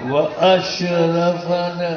व अशरफना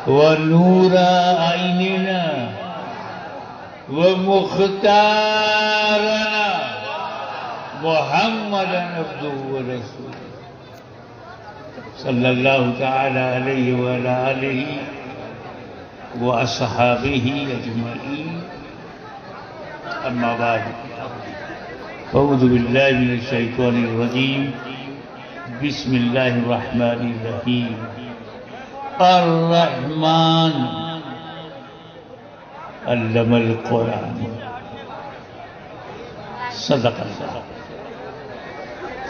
व नूरा आइनिना व मुख्तारना मुहम्मदन अब्दुहु व रसूलुहु सल्लल्लाहु तआला अलैहि व अला आलिहि व अस्हाबिहि अजमईन। अम्मा बाद अऊज़ु बिल्लाहि मिनश शैतानिर रजीम। बिस्मिल्लाहिर रहमानिर रहीम। अर्रहमान अल्लमल कुरान।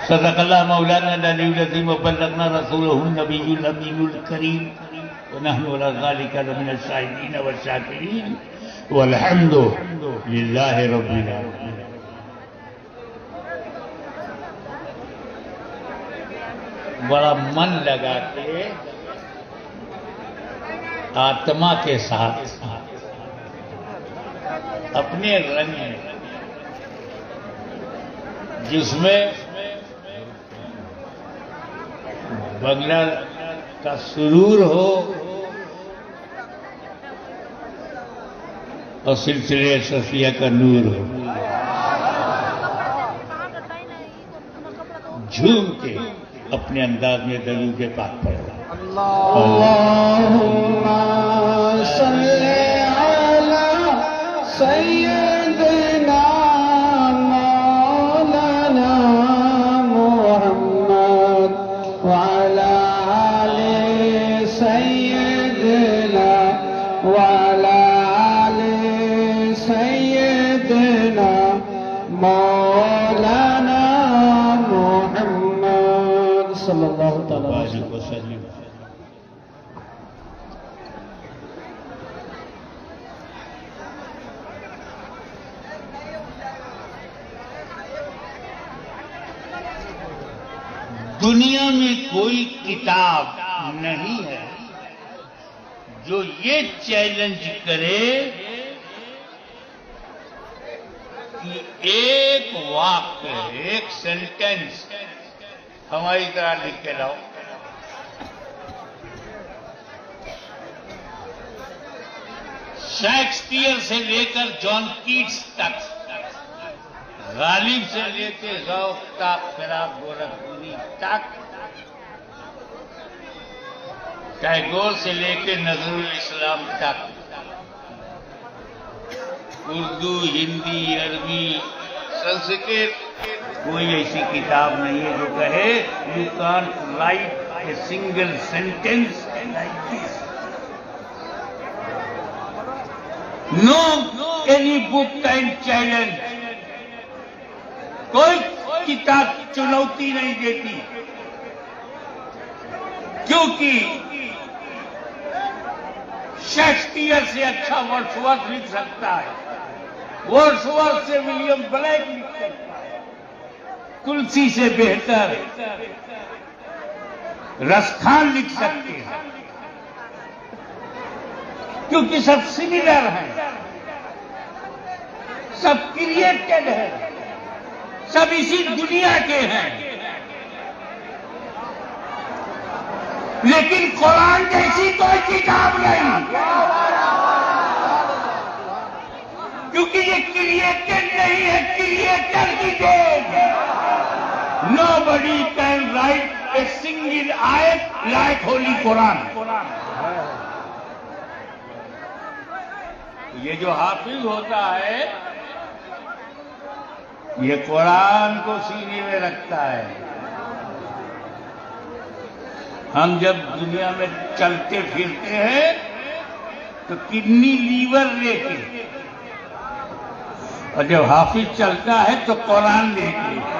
सदक़ल्लाह मौलाना अल-अलीयुल अज़ीम व बल्लगना रसूलहुन नबियुल अमीनुल करीम व नहनु अला ज़ालिका लमिनश शाहिदीन व शाकिरीन वल्हम्दुलिल्लाहि रब्बिल आलमीन। बड़ा मन लगा के आत्मा के साथ अपने रंग में, जिसमें बंगला का सुरूर हो और सिलसिले सफिया का नूर हो, झूम के अपने अंदाज में दरूद पाक पढ़ो। अल्लाहुम्मा सल्ली अला सय्यिदना मौलाना मुहम्मद व अला आलि सय्यिदना व अला आलि सय्यिदना मौलाना मुहम्मद सल्लल्लाहु अलैहि वसल्लम। दुनिया में कोई किताब नहीं है जो ये चैलेंज करे कि एक वाक्य, एक सेंटेंस हमारी तरह लिख के लाओ। शेक्सपियर से लेकर जॉन कीट्स तक, गालिब से लेकर ज़ौक़ तक, फिराक गोरखपुरी तक, टैगोर से लेकर नज़रुल इस्लाम तक, उर्दू, हिंदी, अरबी, संस्कृत, कोई ऐसी किताब नहीं है जो कहे you can't write a single sentence like this. No any book can challenge. कोई किताब चुनौती नहीं देती, क्योंकि शेक्सपियर से अच्छा वर्ड्सवर्थ लिख सकता है, वर्ड्सवर्थ से विलियम ब्लेक लिख सकता है, तुलसी से बेहतर रसखान लिख सकते हैं, क्योंकि सब सिमिलर हैं, सब क्रिएटेड है, सब इसी दुनिया के हैं। लेकिन कुरान जैसी कोई किताब नहीं, क्योंकि ये क्रिएटेड नहीं है, क्रिएटर की then. Nobody can write a single ayat like Holy Quran. ये जो हाफिज होता है, ये कुरान को सीने में रखता है। हम जब दुनिया में चलते फिरते हैं तो किडनी लीवर लेके, और जब हाफिज चलता है तो कुरान लेके।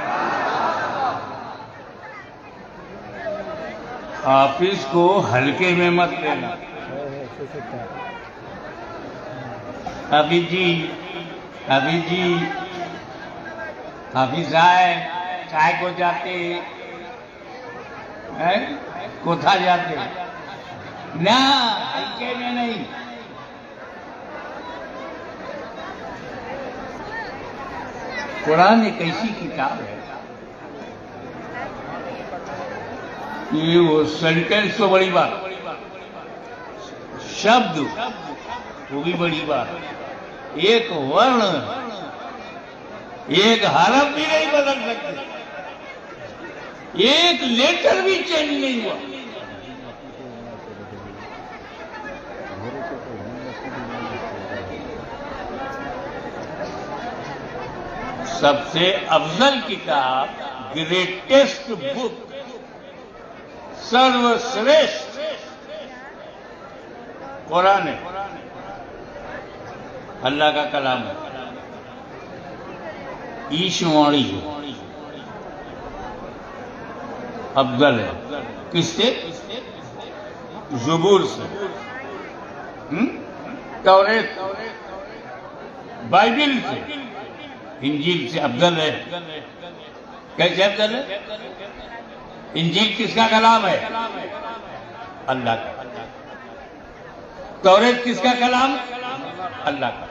हाफिज को हल्के में मत लेना। हाफिज जी, हाफिज साहब चाय को जाते हैं, कोथा जाते ना, हल्के में नहीं। कुरान एक ऐसी किताब है ये वो सेंटेंस तो बड़ी बात, शब्द वो भी बड़ी बात, एक वर्ण एक हरफ भी नहीं बदल सकते, एक लेटर भी चेंज नहीं हुआ। सबसे अफजल किताब, ग्रेटेस्ट बुक, सर्वश्रेष्ठ कुरान है, अल्लाह का कलाम है, ईशवाणी है, अफजल है। किससे? ज़बूर से, तौरेत, बाइबिल से, इंजील से अफजल है। कैसे अफजल है? इंजील किसका कलाम है? अल्लाह का। तौरेत किसका कलाम? अल्लाह का।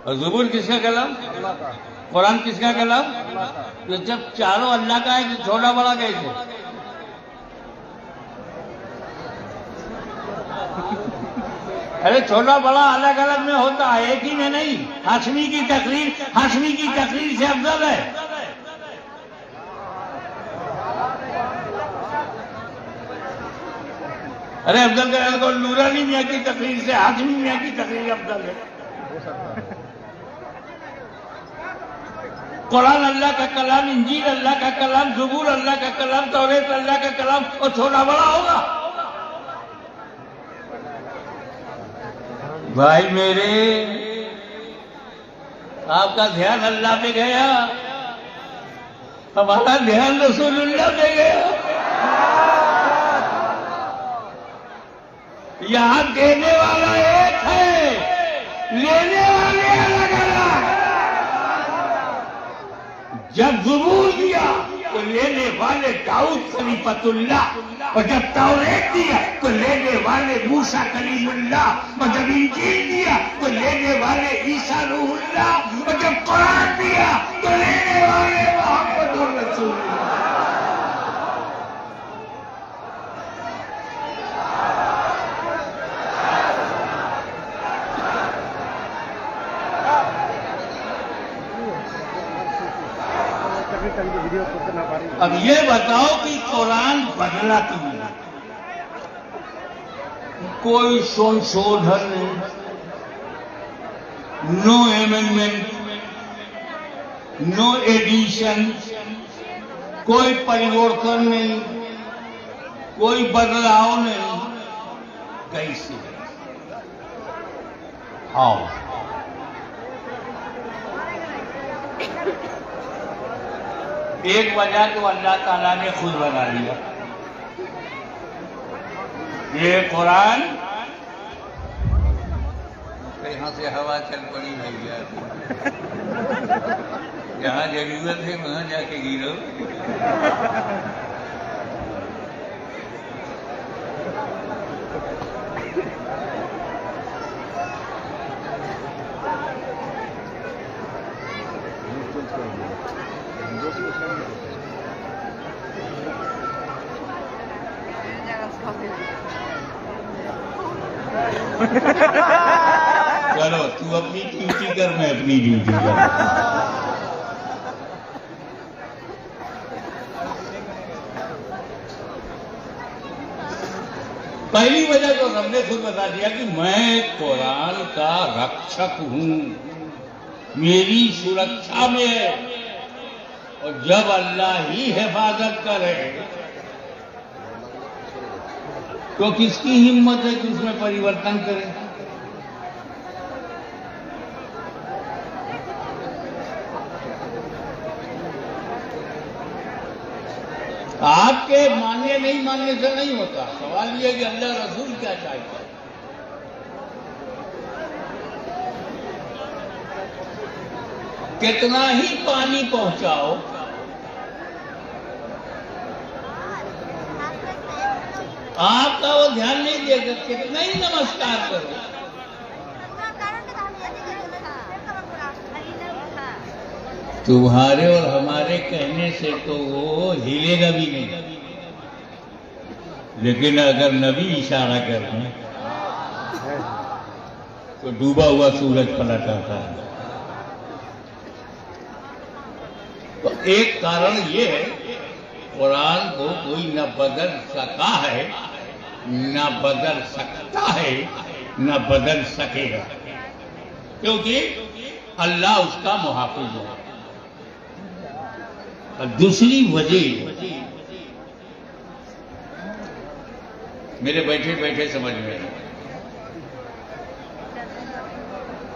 और ज़बूर किसका कलाम? कुरान किसका कलाम? तो जब चारों अल्लाह का है तो छोटा बड़ा कैसे? अरे छोटा बड़ा अलग अलग में होता है, एक ही में नहीं। हाशमी की तकरीर से अफजल है। अरे अफजल का को नूरानी मियां की तकरीर से हाशमी मियां की तकरीर अफजल है। कुरान अल्लाह का कलाम, इंजील अल्लाह का कलाम, ज़बूर अल्लाह का कलाम, तौरेत अल्लाह का कलाम, और छोटा बड़ा होगा। भाई मेरे, आपका ध्यान अल्लाह पे गया, हमारा ध्यान रसूलुल्लाह पे गया। यहां देने वाला एक है, लेने वाले अलग अलग। जब ज़बूर दिया तो लेने वाले दाऊद खलीफतुल्लाह, और जब तौरेत दिया तो लेने वाले मूसा कलीमुल्लाह, और जब इंजील दिया तो लेने वाले ईसा रूहुल्लाह, और जब कुरान दिया तो लेने वाले मोहम्मदुर रसूलुल्लाह। अब ये बताओ कि कुरान बदला क्यों नहीं? कोई संशोधन नहीं, नो एमेंडमेंट, नो एडिशन, कोई परिवर्तन नहीं, कोई बदलाव नहीं। कैसे? आओ एक वजह तो अल्लाह ताला ने खुद बना लिया। ये कुरान यहाँ से हवा चल पड़ी भैया, जहाँ जरूरत है वहां जाके गिरो। चलो तू अपनी ड्यूटी कर, मैं अपनी ड्यूटी कर। पहली वजह तो हमने खुद बता दिया कि मैं कुरान का रक्षक हूं, मेरी सुरक्षा में है, और जब अल्लाह ही हिफाजत करे तो किसकी हिम्मत है कि उसमें परिवर्तन करें? आपके मानने नहीं मानने से नहीं होता, सवाल यह कि अल्लाह रसूल क्या चाहता है। कितना ही पानी पहुंचाओ, आपका वो ध्यान नहीं देगा। कितना ही नमस्कार करो, तुम्हारे और हमारे कहने से तो वो हिलेगा भी नहीं। लेकिन अगर नबी इशारा कर दें तो डूबा हुआ सूरज पलट आता है। तो एक कारण ये है, कुरान को कोई न बदल सका है, न बदल सकता है, न बदल सकेगा, क्योंकि अल्लाह उसका मुहाफिज है। और दूसरी वजह मेरे बैठे बैठे समझ में आई।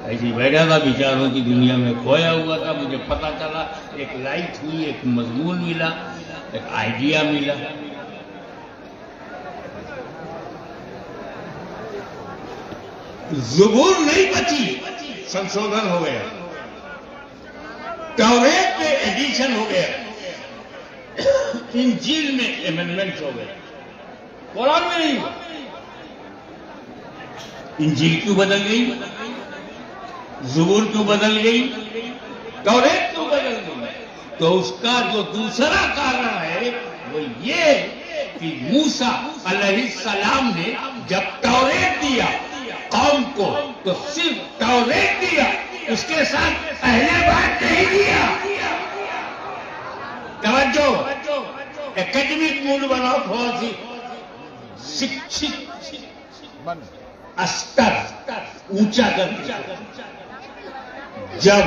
ऐसी बैठा था, विचारों की दुनिया में खोया हुआ था, मुझे पता चला, एक लाइट हुई, एक मजमून मिला, एक आइडिया मिला। ज़ुबूर नहीं बची, संशोधन हो गया, तौरेत में एडिशन हो गया, इंजील में अमेंडमेंट हो गया, कुरान में नहीं हुआ। इंजील क्यों बदल गई, ज़ुबूर क्यों बदल गई, तौरेत क्यों बदल गई? तो उसका जो दूसरा कारण है वो ये कि मूसा अलैहिस्सलाम ने जब तौरेत दिया कौम को, तो सिर्फ तौरेत दिया, उसके साथ अहले बैत नहीं दिया। तवज्जो, एकेडमिक मूड बनाओ, थोड़ा सी शिक्षित स्तर ऊंचा कर दिया। जब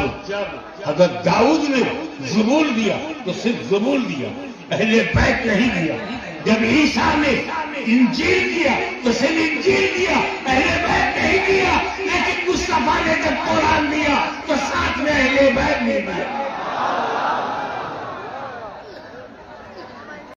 हज़रत दाऊद ने ज़ुबूर दिया तो सिर्फ ज़ुबूर दिया, अहले बैत नहीं दिया। जब ईसा ने इंजील दिया तो सिर्फ इंजील दिया, अहले बैत नहीं दिया। लेकिन मुस्तफा ने जब कुरान दिया तो साथ में अहले बैत नहीं दिया।